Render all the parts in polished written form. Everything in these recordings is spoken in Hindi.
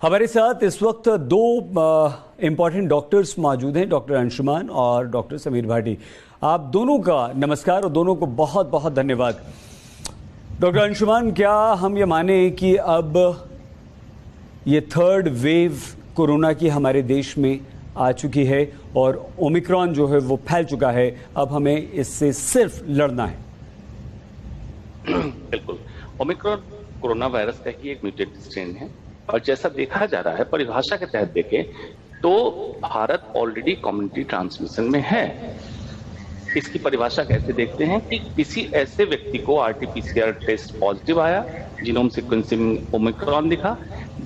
हमारे साथ इस वक्त दो इम्पॉर्टेंट डॉक्टर्स मौजूद हैं, डॉक्टर अंशुमान और डॉक्टर समीर भाटी। आप दोनों का नमस्कार और दोनों को बहुत बहुत धन्यवाद। डॉक्टर अंशुमान, क्या हम ये माने कि अब ये थर्ड वेव कोरोना की हमारे देश में आ चुकी है और ओमिक्रॉन जो है वो फैल चुका है, अब हमें इससे सिर्फ लड़ना है? बिल्कुल, ओमिक्रॉन कोरोना वायरस का ही एक म्यूटेंट स्ट्रेन है और जैसा देखा जा रहा है, परिभाषा के तहत देखें तो भारत ऑलरेडी कम्युनिटी ट्रांसमिशन में है। इसकी परिभाषा कैसे देखते हैं कि किसी ऐसे व्यक्ति को आरटी-पीसीआर टेस्ट पॉजिटिव आया, जीनोम सीक्वेंसिंग में ओमिक्रॉन दिखा,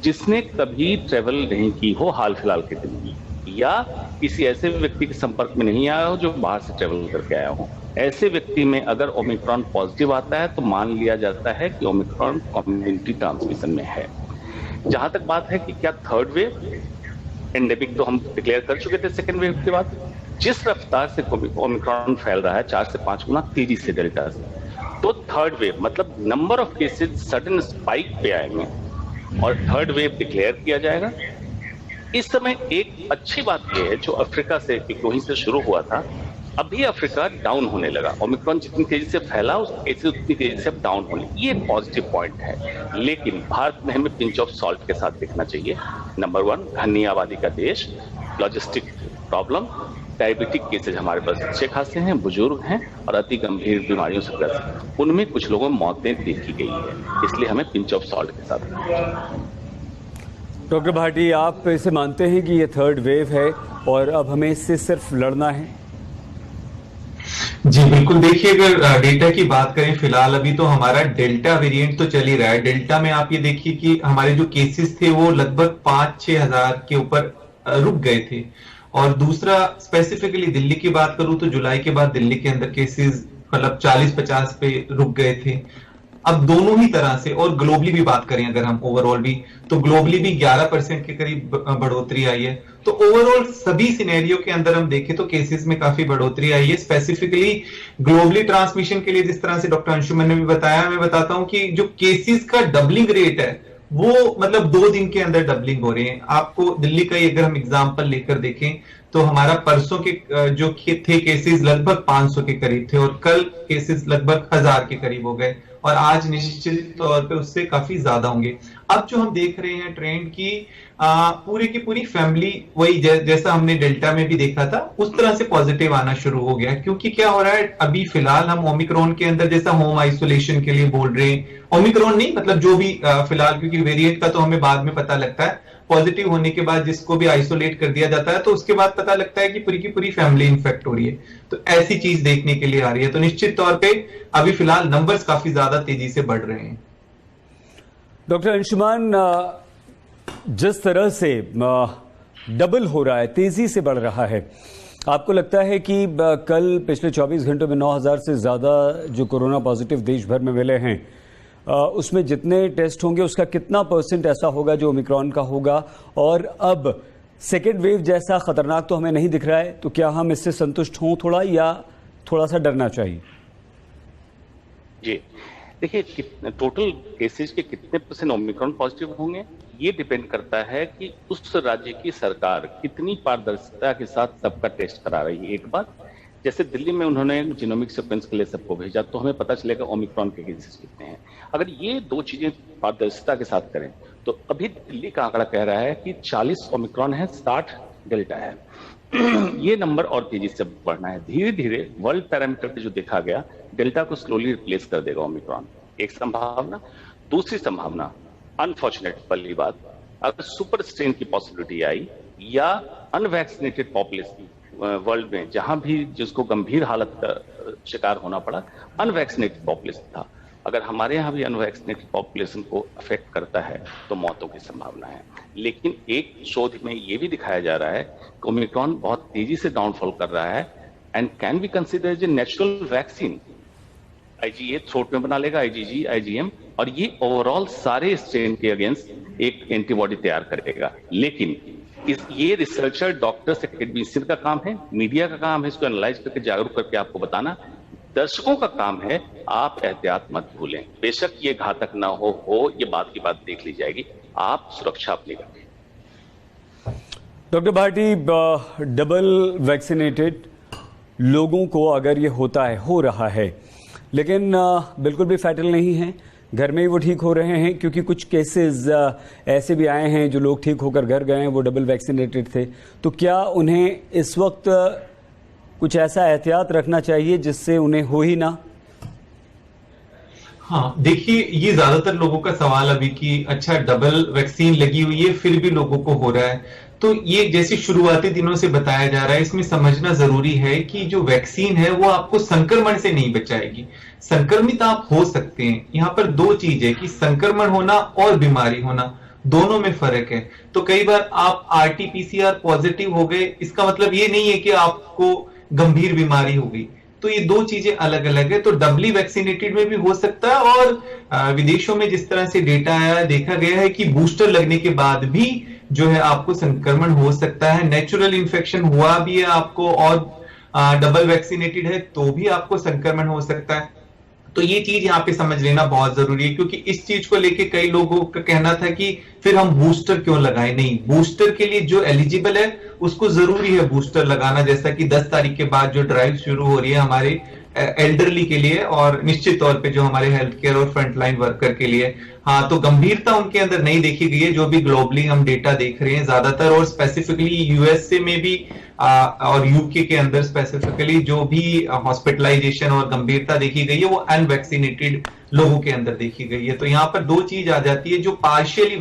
जिसने कभी ट्रेवल नहीं की हो हाल फिलहाल के दिन में, या किसी ऐसे व्यक्ति के संपर्क में नहीं आया हो जो बाहर से ट्रेवल करके आया हो। ऐसे व्यक्ति में अगर ओमिक्रॉन पॉजिटिव आता है तो मान लिया जाता है कि ओमिक्रॉन कम्युनिटी ट्रांसमिशन में है। जहां तक बात है कि क्या थर्ड वेव एंडेमिक, तो हम डिक्लेयर कर चुके थे सेकेंड वेव के बाद। जिस रफ्तार से ओमिक्रॉन फैल रहा है 4 से 5 गुना तेजी से डेल्टा से, तो थर्ड वेव मतलब number of cases sudden spike पे आएंगे और थर्ड वेव डिक्लेयर किया जाएगा। इस समय एक अच्छी बात यह है जो अफ्रीका से, क्योंकि वहीं से शुरू हुआ था, अभी अफ्रीका डाउन होने लगा। ओमिक्रॉन जितनी तेजी से फैला उस केसेस उतनी तेजी से अब डाउन होने, ये पॉजिटिव पॉइंट है। लेकिन भारत में हमें पिंच ऑफ सॉल्ट के साथ देखना चाहिए। नंबर 1, घनी आबादी का देश, लॉजिस्टिक प्रॉब्लम, डायबिटिक केसेज हमारे पास अच्छे खासे हैं, बुजुर्ग हैं और अति गंभीर बीमारियों से ग्रस्त, उनमें कुछ लोगों में मौतें देखी गई है, इसलिए हमें पिंच ऑफ सॉल्ट के साथ देखना चाहिए। डॉक्टर भाटी, आप इसे मानते हैं कि ये थर्ड वेव है और अब हमें इससे सिर्फ लड़ना है? जी बिल्कुल। देखिए, अगर डेटा की बात करें, फिलहाल अभी तो हमारा डेल्टा वेरिएंट तो चल ही रहा है। डेल्टा में आप ये देखिए कि हमारे जो केसेस थे वो लगभग 5-6 हजार के ऊपर रुक गए थे। और दूसरा, स्पेसिफिकली दिल्ली की बात करूं तो जुलाई के बाद दिल्ली के अंदर केसेस मतलब 40-50 पे रुक गए थे। अब दोनों ही तरह से, और ग्लोबली भी बात करें अगर हम ओवरऑल भी, तो ग्लोबली भी 11% के करीब बढ़ोतरी आई है। तो ओवरऑल सभी सिनेरियो के अंदर हम देखें तो केसेस में काफी बढ़ोतरी आई है। स्पेसिफिकली ग्लोबली ट्रांसमिशन के लिए जिस तरह से डॉक्टर अंशुमन ने भी बताया, मैं बताता हूं कि जो केसेस का डबलिंग रेट है वो मतलब 2 दिन के अंदर डबलिंग हो रहे हैं। आपको दिल्ली का ही अगर हम एग्जांपल लेकर देखें तो हमारा परसों के जो थे केसेस लगभग 500 के करीब थे और कल केसेस लगभग 1000 के करीब हो गए और आज निश्चित तौर पे उससे काफी ज्यादा होंगे। अब जो हम देख रहे हैं ट्रेंड की पूरी की पूरी फैमिली वही जैसा हमने डेल्टा में भी देखा था उस तरह से पॉजिटिव आना शुरू हो गया। क्योंकि क्या हो रहा है, अभी फिलहाल हम ओमिक्रॉन के अंदर जैसा होम आइसोलेशन के लिए बोल रहे हैं, ओमिक्रॉन नहीं मतलब जो भी फिलहाल, क्योंकि वेरिएंट का तो हमें बाद में पता लगता है, पॉजिटिव होने के बाद जिसको भी आइसोलेट कर दिया जाता है तो उसके बाद पता लगता है कि पूरी की पूरी फैमिली इन्फेक्ट हो रही है। तो ऐसी चीज देखने के लिए आ रही है। तो निश्चित तौर पे अभी फिलहाल नंबर्स काफी ज्यादा तेजी से बढ़ रहे हैं। डॉक्टर अंशुमान, जिस तरह से डबल हो रहा है, तेजी से बढ़ रहा है, आपको लगता है कि कल पिछले 24 घंटों में 9000 से ज्यादा जो कोरोना पॉजिटिव देश भर में मिले हैं, उसमें जितने टेस्ट होंगे उसका कितना % ऐसा होगा जो ओमिक्रॉन का होगा? और अब सेकेंड वेव जैसा खतरनाक तो हमें नहीं दिख रहा है, तो क्या हम इससे संतुष्ट हों थोड़ा, या थोड़ा सा डरना चाहिए? जी देखिए, टोटल केसेस के कितने % ओमिक्रॉन पॉजिटिव होंगे ये डिपेंड करता है कि उस राज्य की सरकार कितनी पारदर्शिता के साथ सबका टेस्ट करा रही है। एक बात, जैसे दिल्ली में उन्होंने जीनोमिक सीक्वेंस के लिए सबको भेजा तो हमें पता चलेगा ओमिक्रॉन के केसेस कितने हैं। अगर ये 2 चीजें पारदर्शिता के साथ करें तो अभी दिल्ली का आंकड़ा कह रहा है कि 40 ओमिक्रॉन है, 60 डेल्टा है। ये नंबर और तेजी से बढ़ना है। धीरे धीरे वर्ल्ड पैरामीटर पे जो देखा गया, डेल्टा को स्लोली रिप्लेस कर देगा ओमिक्रॉन, एक संभावना। दूसरी संभावना, अनफॉर्चुनेट वाली बात, अगर सुपर स्ट्रेन की पॉसिबिलिटी आई या अनवैक्सीनेटेड पॉपुलेशन वर्ल्ड में जहां भी जिसको गंभीर हालत का शिकार होना पड़ा, अनवैक्सीनेटेड पॉपुलेशन था, अगर हमारे यहाँ भी अनवैक्सीनेटेड पॉपुलेशन को अफेक्ट करता है तो मौतों की संभावना है। लेकिन एक शोध में ये भी दिखाया जा रहा है कि ओमिक्रॉन बहुत तेजी से डाउनफॉल कर रहा है and can be consider as a natural vaccine. IgA throat में बना लेगा, आईजीजी, आईजीएम, और ये ओवरऑल सारे स्ट्रेन के अगेंस्ट एक एंटीबॉडी तैयार करेगा। लेकिन ये रिसर्चर, डॉक्टर्स, एकेडमिशियन का काम है, मीडिया का काम है इसको एनालाइज करके जागरूक करके आपको बताना। दर्शकों का काम है आप एहतियात मत भूलें। बेशक ये घातक ना हो ये बात की बात देख ली जाएगी, आप सुरक्षा अपनी रखें। डॉक्टर भाटी, डबल वैक्सीनेटेड लोगों को अगर ये होता है, हो रहा है, लेकिन बिल्कुल भी फैटल नहीं है, घर में ही वो ठीक हो रहे हैं, क्योंकि कुछ केसेस ऐसे भी आए हैं जो लोग ठीक होकर घर गए हैं, वो डबल वैक्सीनेटेड थे, तो क्या उन्हें इस वक्त कुछ ऐसा एहतियात रखना चाहिए जिससे उन्हें हो ही ना? हाँ, देखिए, ये ज्यादातर लोगों का सवाल अभी कि अच्छा डबल वैक्सीन लगी हुई है फिर भी लोगों को हो रहा है, तो ये जैसे शुरुआती दिनों से बताया जा रहा है, इसमें समझना जरूरी है कि जो वैक्सीन है वो आपको संक्रमण से नहीं बचाएगी। संक्रमित आप हो सकते हैं। यहाँ पर दो चीज है कि संक्रमण होना और बीमारी होना, दोनों में फर्क है। तो कई बार आप आरटीपीसीआर पॉजिटिव हो गए, इसका मतलब ये नहीं है कि आपको गंभीर बीमारी हो गई, तो ये दो चीजें अलग अलग है। तो डबली वैक्सीनेटेड में भी हो सकता है, और विदेशों में जिस तरह से डेटा आया, देखा गया है कि बूस्टर लगने के बाद भी जो है आपको संक्रमण हो सकता है। नेचुरल इन्फेक्शन हुआ भी है आपको और डबल वैक्सीनेटेड है तो भी आपको संक्रमण हो सकता है। तो ये चीज यहाँ पे समझ लेना बहुत जरूरी है, क्योंकि इस चीज को लेके कई लोगों का कहना था कि फिर हम बूस्टर क्यों लगाए। नहीं, बूस्टर के लिए जो एलिजिबल है उसको जरूरी है बूस्टर लगाना, जैसा कि 10 तारीख के बाद जो ड्राइव शुरू हो रही है हमारे एल्डरली के लिए और निश्चित तौर पे जो हमारे हेल्थ केयर और फ्रंटलाइन वर्कर के लिए। हाँ, तो गंभीरता उनके अंदर नहीं देखी गई है, जो भी ग्लोबली हम डेटा देख रहे हैं ज्यादातर, और स्पेसिफिकली यूएसए में भी और यूके के अंदर स्पेसिफिकली जो भी हॉस्पिटलाइजेशन और गंभीरता देखी गई है वो अनवैक्सीनेटेड लोगों के अंदर देखी गई है। तो यहाँ पर दो चीज आ जाती है, जो पार्शियली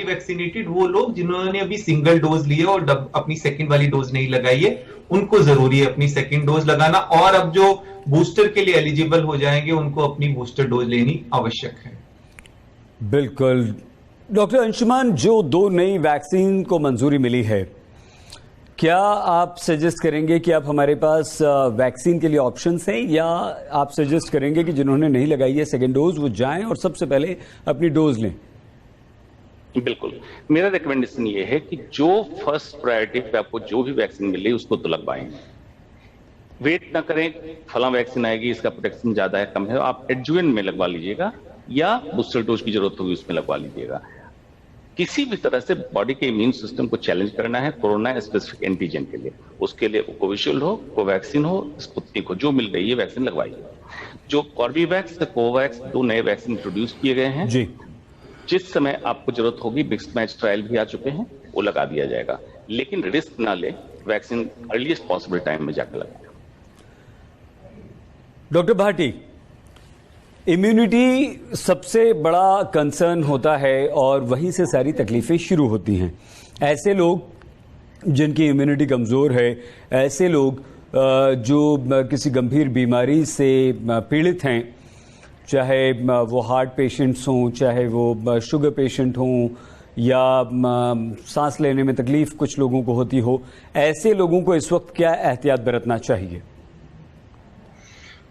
वैक्सीनेटेड वो लोग जिन्होंने अभी सिंगल डोज लिया और अपनी सेकंड वाली डोज नहीं लगाई है, उनको जरूरी है अपनी सेकंड डोज लगाना, और अब जो बूस्टर के लिए एलिजिबल हो जाएंगे उनको अपनी बूस्टर डोज लेनी आवश्यक है। बिल्कुल। डॉक्टर अंशुमान, जो 2 नई वैक्सीन को मंजूरी मिली है, क्या आप सजेस्ट करेंगे कि आप हमारे पास वैक्सीन के लिए ऑप्शंस हैं, या आप सजेस्ट करेंगे कि जिन्होंने नहीं लगाई है सेकेंड डोज वो जाएं और सबसे पहले अपनी डोज लें? बिल्कुल, मेरा रिकमेंडेशन ये है कि जो फर्स्ट प्रायोरिटी पे आपको जो भी वैक्सीन मिल रही है उसको तो लगवाएं। वेट ना करें फला वैक्सीन आएगी, इसका प्रोटेक्शन ज्यादा है कम है, आप एडजुवेंट में लगवा लीजिएगा या बूस्टर डोज की जरूरत होगी उसमें लगवा लीजिएगा। किसी भी तरह से बॉडी के इम्यून सिस्टम को चैलेंज करना है कोरोना स्पेसिफिक एंटीजन के लिए, उसके लिए कोविशील्ड हो, कोवैक्सीन हो, स्पुतनिक हो, जो मिल रही है वैक्सीन लगवाइए। जो कॉर्बेवैक्स, कोवैक्स 2 नए वैक्सीन इंट्रोड्यूस किए गए हैं जी, जिस समय आपको जरूरत होगी, मिक्स्ड मैच ट्रायल भी आ चुके हैं, वो लगा दिया जाएगा, लेकिन रिस्क ना ले, वैक्सीन अर्लीस्ट पॉसिबल टाइम में जाकर लगाए। डॉक्टर भाटी, इम्यूनिटी सबसे बड़ा कंसर्न होता है और वहीं से सारी तकलीफें शुरू होती हैं। ऐसे लोग जिनकी इम्यूनिटी कमज़ोर है, ऐसे लोग जो किसी गंभीर बीमारी से पीड़ित हैं, चाहे वो हार्ट पेशेंट्स हों, चाहे वो शुगर पेशेंट हों, या सांस लेने में तकलीफ कुछ लोगों को होती हो, ऐसे लोगों को इस वक्त क्या एहतियात बरतना चाहिए?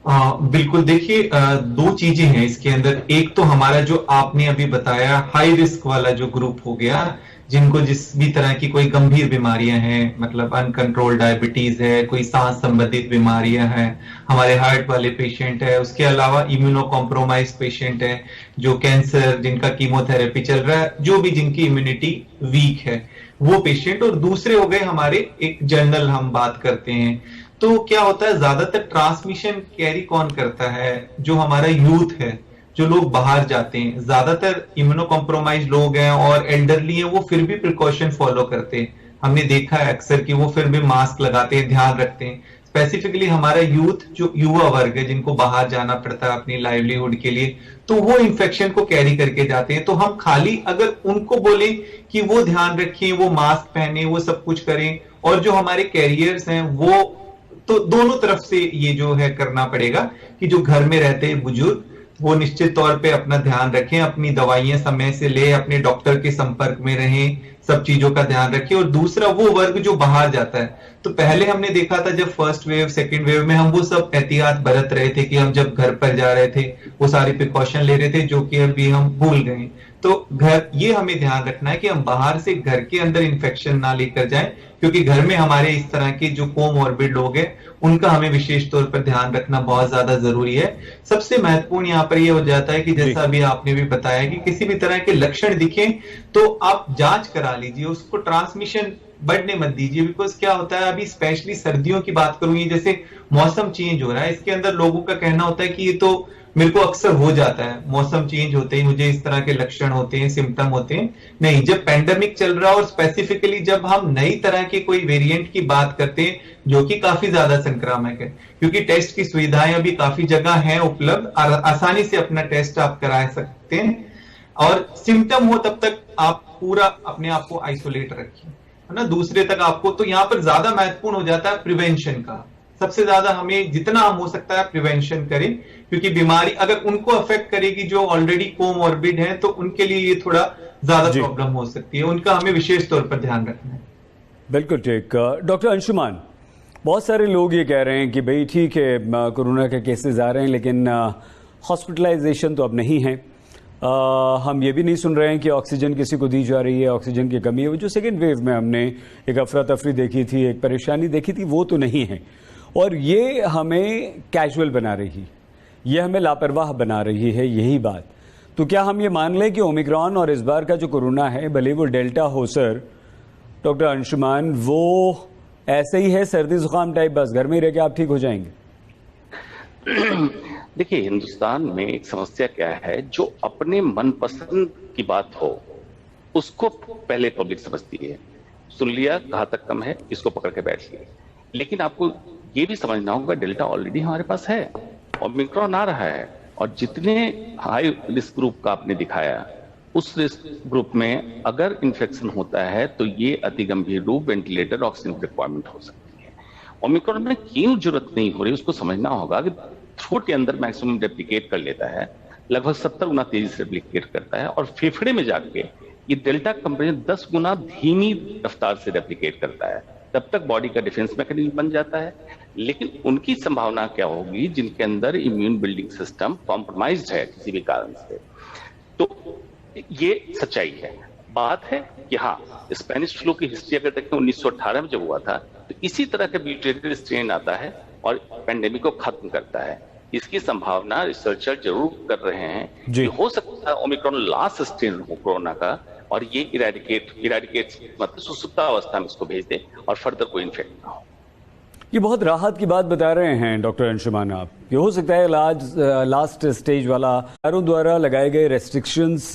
बिल्कुल, देखिए, 2 चीजें हैं इसके अंदर। एक तो हमारा जो आपने अभी बताया हाई रिस्क वाला जो ग्रुप हो गया, जिनको जिस भी तरह की कोई गंभीर बीमारियां हैं, मतलब अनकंट्रोल डायबिटीज है, कोई सांस संबंधित बीमारियां हैं, हमारे हार्ट वाले पेशेंट है, उसके अलावा इम्यूनो कॉम्प्रोमाइज पेशेंट है, जो कैंसर, जिनका कीमोथेरेपी चल रहा है, जो भी जिनकी इम्यूनिटी वीक है वो पेशेंट। और दूसरे हो गए हमारे एक जनरल हम बात करते हैं, तो क्या होता है, ज्यादातर ट्रांसमिशन कैरी कौन करता है? जो हमारा यूथ है, जो लोग बाहर जाते हैं, ज्यादातर इम्यूनो कॉम्प्रोमाइज लोग हैं और एल्डरली हैं, वो फिर भी प्रिकॉशन फॉलो करते हैं। हमने देखा है अक्सर कि वो फिर भी मास्क लगाते हैं, ध्यान रखते हैं। स्पेसिफिकली हमारा यूथ, जो युवा वर्ग है, जिनको बाहर जाना पड़ता है अपनी लाइवलीहुड के लिए, तो वो इन्फेक्शन को कैरी करके जाते हैं। तो हम खाली अगर उनको बोले कि वो ध्यान रखें, वो मास्क पहने, वो सब कुछ करें, और जो हमारे कैरियर्स हैं वो, तो दोनों तरफ से ये जो है करना पड़ेगा कि जो घर में रहते हैं बुजुर्ग, वो निश्चित तौर पे अपना ध्यान रखें, अपनी दवाइयां समय से ले, अपने डॉक्टर के संपर्क में रहें, सब चीजों का ध्यान रखें। और दूसरा वो वर्ग जो बाहर जाता है, तो पहले हमने देखा था जब फर्स्ट वेव सेकंड वेव में हम वो सब एहतियात बरत रहे थे कि हम जब घर पर जा रहे थे वो सारी प्रिकॉशन ले रहे थे, जो कि अभी हम भूल गए। तो घर, ये हमें ध्यान रखना है कि हम बाहर से घर के अंदर इंफेक्शन ना लेकर जाएं, क्योंकि घर में हमारे इस तरह के जो कोमॉर्बिड लोग हैं उनका हमें विशेष तौर पर ध्यान रखना बहुत ज्यादा जरूरी है। सबसे महत्वपूर्ण यहाँ पर ये हो जाता है कि जैसा अभी आपने भी बताया कि किसी भी तरह के लक्षण दिखें तो आप जांच करा बचा लीजिए, उसको ट्रांसमिशन बढ़ने मत दीजिए। बिकॉज क्या होता है, अभी स्पेशली सर्दियों की बात करूं, ये जैसे मौसम चेंज हो रहा है, इसके अंदर लोगों का कहना होता है कि ये तो मेरे को अक्सर हो जाता है, मौसम चेंज होते ही मुझे इस तरह के लक्षण होते हैं, सिम्टम होते हैं। नहीं, जब पैंडेमिक चल रहा है और स्पेसिफिकली जब हम नई तरह के कोई वेरिएंट की बात करते हैं जो कि काफी ज्यादा संक्रामक है, क्योंकि टेस्ट की सुविधाएं अभी काफी जगह हैं उपलब्ध, आसानी से अपना टेस्ट आप करा सकते हैं, और सिम्टम हो तब तक आप पूरा अपने आप को आइसोलेट रखिए, है ना, दूसरे तक आपको। तो यहाँ पर ज्यादा महत्वपूर्ण हो जाता है प्रिवेंशन का। सबसे ज्यादा हमें जितना हम हो सकता है प्रिवेंशन करें, क्योंकि बीमारी अगर उनको अफेक्ट करेगी जो ऑलरेडी कोमॉर्बिड हैं, तो उनके लिए ये थोड़ा ज्यादा प्रॉब्लम हो सकती है, उनका हमें विशेष तौर पर ध्यान रखना है। बिल्कुल ठीक। डॉक्टर अंशुमान, बहुत सारे लोग ये कह रहे हैं कि भाई ठीक है, कोरोना के केसेस आ रहे हैं, लेकिन हॉस्पिटलाइजेशन तो अब नहीं है। हम ये भी नहीं सुन रहे हैं कि ऑक्सीजन किसी को दी जा रही है, ऑक्सीजन की कमी है। वो जो सेकेंड वेव में हमने एक अफरा तफरी देखी थी, एक परेशानी देखी थी, वो तो नहीं है। और ये हमें कैजुअल बना रही, ये हमें लापरवाह बना रही है, यही बात। तो क्या हम ये मान लें कि ओमिक्रॉन और इस बार का जो कोरोना है, भले वो डेल्टा हो सर डॉक्टर अंशुमान, वो ऐसे ही है सर्दी जुकाम टाइप, बस घर में ही रह के आप ठीक हो जाएंगे? देखिए, हिंदुस्तान में एक समस्या क्या है, जो अपने मनपसंद की बात हो उसको पहले पब्लिक समझती है। सुन लिया, कहाँ तक कम है, इसको पकड़ के बैठ लिया। लेकिन आपको ये भी समझना होगा, डेल्टा ऑलरेडी हमारे पास है, ओमिक्रॉन आ रहा है, और जितने हाई रिस्क ग्रुप का आपने दिखाया, उस रिस्क ग्रुप में अगर इन्फेक्शन होता है तो ये अति गंभीर रूप, वेंटिलेटर, ऑक्सीजन रिक्वायरमेंट हो सकती है। ओमिक्रॉन में क्यों जरूरत नहीं हो रही, उसको समझना होगा कि थ्रोट के अंदर मैक्सिमम रेप्लिकेट कर लेता है, लगभग 70 गुना तेजी से रेप्लिकेट करता है, और फेफड़े में जाके ये डेल्टा कंपेरिजन 10 गुना धीमी रफ्तार से रेप्लिकेट करता है। तब तक बॉडी का डिफेंस मैकेनिज्म बन जाता है। लेकिन उनकी संभावना क्या होगी जिनके अंदर इम्यून बिल्डिंग सिस्टम कॉम्प्रोमाइज्ड है किसी भी कारण से? तो ये सच्चाई है। बात है कि हाँ, स्पेनिश फ्लू की हिस्ट्री अगर देखें 1918 में जब हुआ था, तो इसी तरह का म्यूटेटेड स्ट्रेन आता है और पेंडेमिक को खत्म करता है। इसकी संभावना रिसर्चर जरूर कर रहे हैं कि हो सकता है ओमिक्रॉन लास्ट स्ट्रेन हो कोरोना का, और ये इरेडिकेट मतलब सुसुप्त अवस्था में इसको भेज दे और फर्दर कोई इन्फेक्ट ना हो। ये बहुत राहत की बात बता रहे हैं डॉक्टर अंशुमान आप। ये हो सकता है लास्ट स्टेज वाला। सरकारों द्वारा लगाए गए रेस्ट्रिक्शंस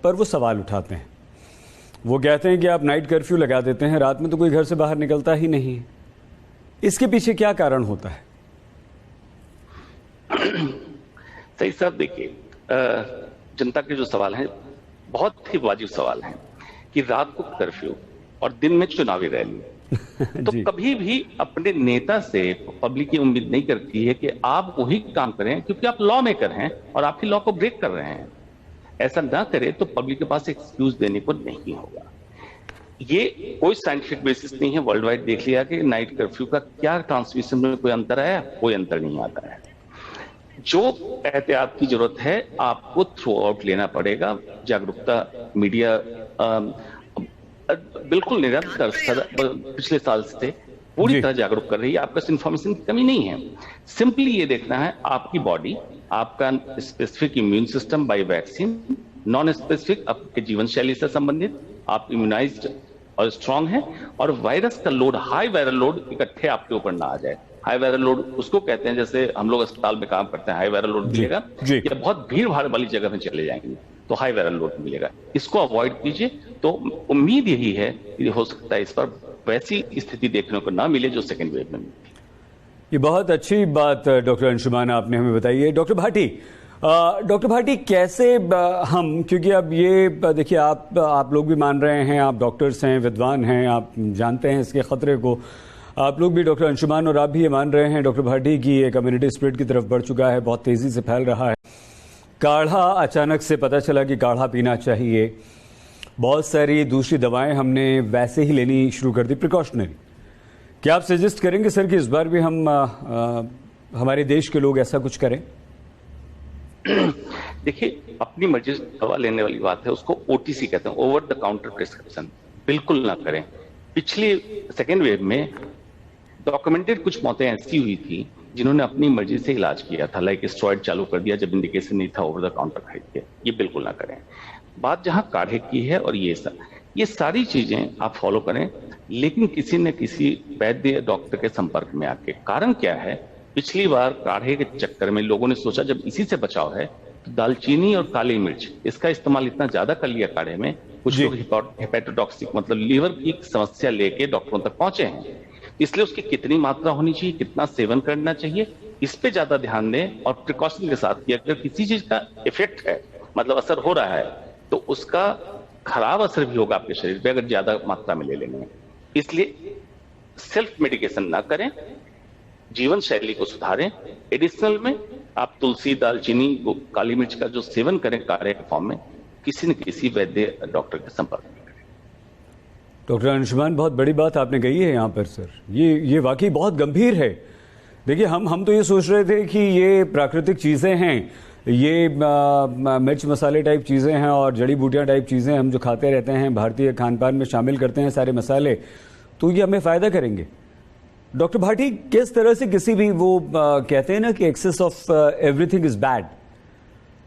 पर वो सवाल उठाते हैं। वो कहते हैं कि आप नाइट कर्फ्यू लगा देते हैं, रात में तो कोई घर से बाहर निकलता ही नहीं। इसके पीछे क्या कारण होता है? सही साहब, देखिए, जनता के जो सवाल हैं बहुत ही वाजिब सवाल हैं कि रात को कर्फ्यू और दिन में चुनावी रैली। तो कभी भी अपने नेता से पब्लिक की उम्मीद नहीं करती है कि आप वही काम करें, क्योंकि आप लॉ मेकर हैं और आपकी लॉ को ब्रेक कर रहे हैं। ऐसा ना करें तो पब्लिक के पास एक्सक्यूज देने को नहीं होगा। ये कोई साइंटिफिक बेसिस नहीं है। वर्ल्ड वाइड देख लिया कि नाइट कर्फ्यू का क्या ट्रांसमिशन में कोई अंतर आया? कोई अंतर नहीं आता है। जो एहतियात की जरूरत है आपको थ्रू आउट लेना पड़ेगा। जागरूकता मीडिया बिल्कुल निरंतर पिछले साल से पूरी तरह जागरूक कर रही है। आपका इन्फॉर्मेशन की कमी नहीं है। सिंपली ये देखना है आपकी बॉडी, आपका specific immune system by vaccine, non specific आपके जीवन शैली से संबंधित, आप इम्यूनाइज्ड और स्ट्रांग है, और वायरस का लोड, हाई वायरल लोड इकट्ठे आपके ऊपर ना आ जाए। हाई वायरल लोड उसको कहते हैं, जैसे हम लोग अस्पताल में काम करते हैं, हाई वायरल लोड मिलेगा, या बहुत भीड़ भाड़ वाली जगह में चले जाएंगे तो हाई वायरल लोड मिलेगा। इसको अवॉइड कीजिए। तो उम्मीद यही है कि हो सकता है इस पर वैसी स्थिति देखने को ना मिले जो सेकेंड वेव में मिली। ये बहुत अच्छी बात डॉक्टर अंशुमान आपने हमें बताई है। डॉक्टर भाटी, कैसे हम, क्योंकि अब ये देखिए आप लोग भी मान रहे हैं, आप डॉक्टर्स हैं, विद्वान हैं, आप जानते हैं इसके खतरे को। आप लोग भी, डॉक्टर अंशुमान और आप भी ये मान रहे हैं डॉक्टर भाटी की ये कम्युनिटी स्प्रेड की तरफ बढ़ चुका है, बहुत तेजी से फैल रहा है। काढ़ा, अचानक से पता चला कि काढ़ा पीना चाहिए। बहुत सारी दूसरी दवाएं हमने वैसे ही लेनी शुरू कर दी, प्रिकॉशनरी। क्या आप सजेस्ट करेंगे सर कि इस बार भी हम हमारे देश के लोग ऐसा कुछ करें? देखिए, अपनी मर्जी से दवा लेने वाली बात है, उसको ओटीसी कहते हैं, ओवर द काउंटर प्रिस्क्रिप्शन। बिल्कुल ना करें। पिछली सेकेंड वेव में डॉक्यूमेंटेड कुछ मौतें ऐसी हुई थी जिन्होंने अपनी मर्जी से इलाज किया था, लाइक स्टेरॉइड चालू कर दिया जब इंडिकेशन नहीं था ओवर द काउंटर खरीद के। ये बिल्कुल ना करें। बात जहां काढ़े की है और ये सब, ये सारी चीजें आप फॉलो करें, लेकिन किसी न किसी वैद्य डॉक्टर के संपर्क में आके। कारण क्या है, पिछली बार काढ़े के चक्कर में लोगों ने सोचा जब इसी से बचाव है तो दालचीनी और काली मिर्च इसका इस्तेमाल इतना ज्यादा कर लिया काढ़े में, कुछ लोग हेपेटोटॉक्सिक मतलब लीवर की समस्या लेके डॉक्टरों तक पहुंचे हैं। इसलिए उसकी कितनी मात्रा होनी चाहिए, कितना सेवन करना चाहिए, इस पे ज्यादा ध्यान दें और प्रिकॉशन के साथ कि अगर किसी चीज का इफेक्ट है, मतलब असर हो रहा है, तो उसका खराब असर भी होगा आपके शरीर पे अगर ज्यादा मात्रा में ले लेंगे। इसलिए सेल्फ मेडिकेशन ना करें, जीवन शैली को सुधारें। एडिशनल में आप तुलसी, दालचीनी, काली मिर्च का जो सेवन करें काढ़े के फॉर्म में, किसी न किसी वैद्य डॉक्टर के संपर्क में करें। डॉक्टर अंशुमान, बहुत बड़ी बात आपने कही है यहाँ पर सर, ये वाकई बहुत गंभीर है। देखिए हम तो ये सोच रहे थे कि ये प्राकृतिक चीज़ें हैं, ये मिर्च मसाले टाइप चीज़ें हैं और जड़ी बूटियाँ टाइप चीज़ें हम जो खाते रहते हैं, भारतीय खान पान में शामिल करते हैं सारे मसाले, तो ये हमें फ़ायदा करेंगे। डॉक्टर भाटी, किस तरह से किसी भी वो कहते हैं ना कि excess of everything is bad,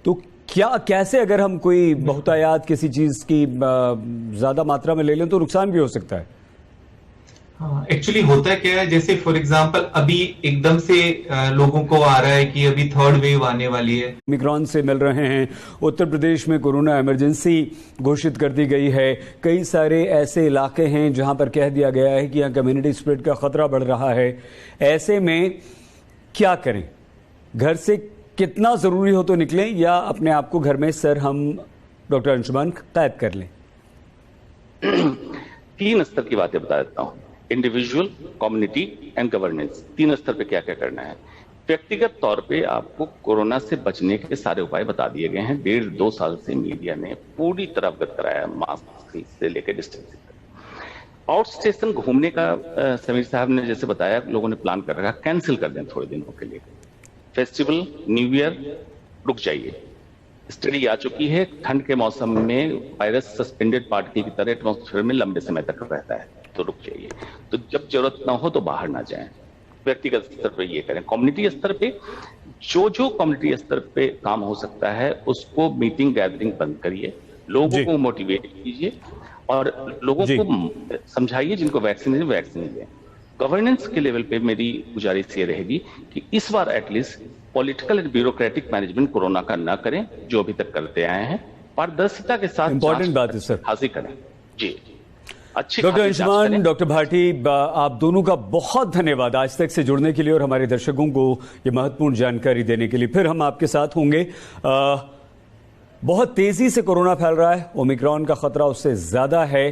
तो क्या कैसे अगर हम कोई बहुतायात किसी चीज़ की ज़्यादा मात्रा में ले लें तो नुकसान भी हो सकता है? एक्चुअली होता क्या है, जैसे फॉर एग्जांपल अभी एकदम से लोगों को आ रहा है कि अभी थर्ड वेव आने वाली है, ओमिक्रॉन से मिल रहे हैं, उत्तर प्रदेश में कोरोना इमरजेंसी घोषित कर दी गई है, कई सारे ऐसे इलाके हैं जहां पर कह दिया गया है कि यहाँ कम्युनिटी स्प्रेड का खतरा बढ़ रहा है। ऐसे में क्या करें? घर से कितना जरूरी हो तो निकलें या अपने आप को घर में सर हम डॉक्टर अंशुमान कैद कर लें? 3 स्तर की बातें बता देता हूं, इंडिविजुअल, कम्युनिटी एंड गवर्नेंस। 3 स्तर पे क्या क्या करना है। व्यक्तिगत तौर पे आपको कोरोना से बचने के सारे उपाय बता दिए गए हैं। 1.5-2 साल से मीडिया ने पूरी तरह अवगत कराया, मास्क से लेकर डिस्टेंसिंग तक। आउट स्टेशन घूमने का समीर साहब ने जैसे बताया, लोगों ने प्लान कर रखा, कैंसिल कर दें थोड़े दिनों के लिए। फेस्टिवल, न्यू ईयर, रुक जाइए। स्टडी आ चुकी है, ठंड के मौसम में वायरस सस्पेंडेड पार्टिकल की तरह एटमॉस्फेयर में लंबे समय तक रहता है, तो रुक जाइए। तो जब जरूरत ना हो तो बाहर ना जाएं। व्यक्तिगत स्तर पे ये करें। कम्युनिटी स्तर पे जो कम्युनिटी स्तर पे काम हो सकता है उसको मीटिंग गैदरिंग बंद करिए, लोगों को मोटिवेट कीजिए और लोगों को समझाइए जिनको वैक्सीन लें। गवर्नेंस के लेवल पे मेरी गुजारिश ये रहेगी कि इस बार at least political and bureaucratic management corona का ना करें जो अभी तक करते आए हैं, पारदर्शिता के साथ इंपॉर्टेंट बात है सर, हासिल करें। जी, अच्छी डॉक्टर अंशुमान, डॉक्टर भाटी, आप दोनों का बहुत धन्यवाद आज तक से जुड़ने के लिए और हमारे दर्शकों को ये महत्वपूर्ण जानकारी देने के लिए। फिर हम आपके साथ होंगे। बहुत तेजी से कोरोना फैल रहा है, ओमिक्रॉन का खतरा उससे ज्यादा है।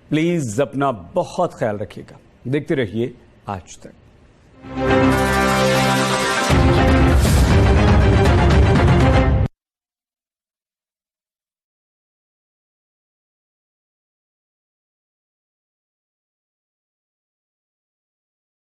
प्लीज अपना बहुत ख्याल रखिएगा। देखते रहिए आज तक।